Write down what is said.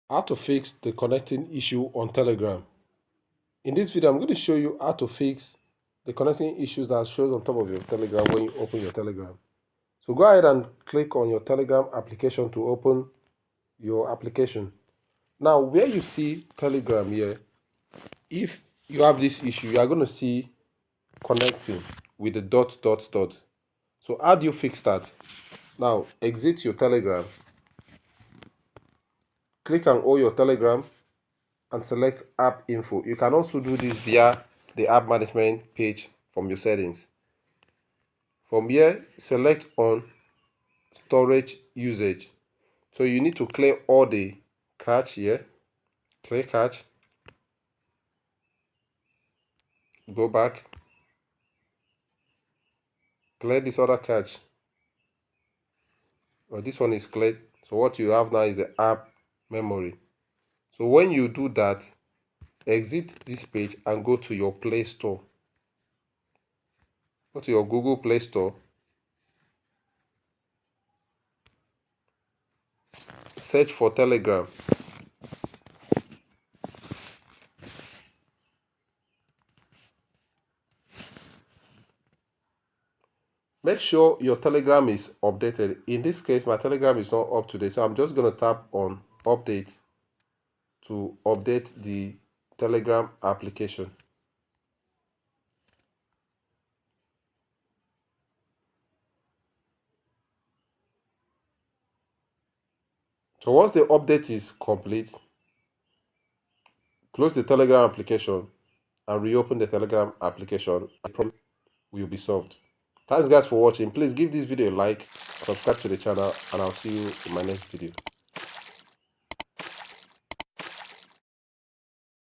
How to fix the connecting issue on Telegram. In this video, I'm going to show you how to fix the connecting issues that shows on top of your Telegram when you open your Telegram. So go ahead and click on your Telegram application to open your application. Now, where you see Telegram here, if you have this issue, you are going to see connecting with the dot dot dot. So how do you fix that? Now, exit your Telegram, click on all your Telegram, and select app info. You can also do this via the app management page from your settings. From here, select on storage usage. So you need to clear all the cache here. Clear cache. Go back. Clear this other cache. Well, this one is cleared. So what you have now is the app memory. So when you do that, exit this page and go to your Play Store. Go to your Google Play Store. Search for Telegram. Make sure your Telegram is updated. In this case, my Telegram is not up to date, so I'm just going to tap on update to update the Telegram application. So once the update is complete, close the Telegram application and reopen the Telegram application. The problem will be solved. Thanks guys for watching. Please give this video a like, subscribe to the channel, and I'll see you in my next video.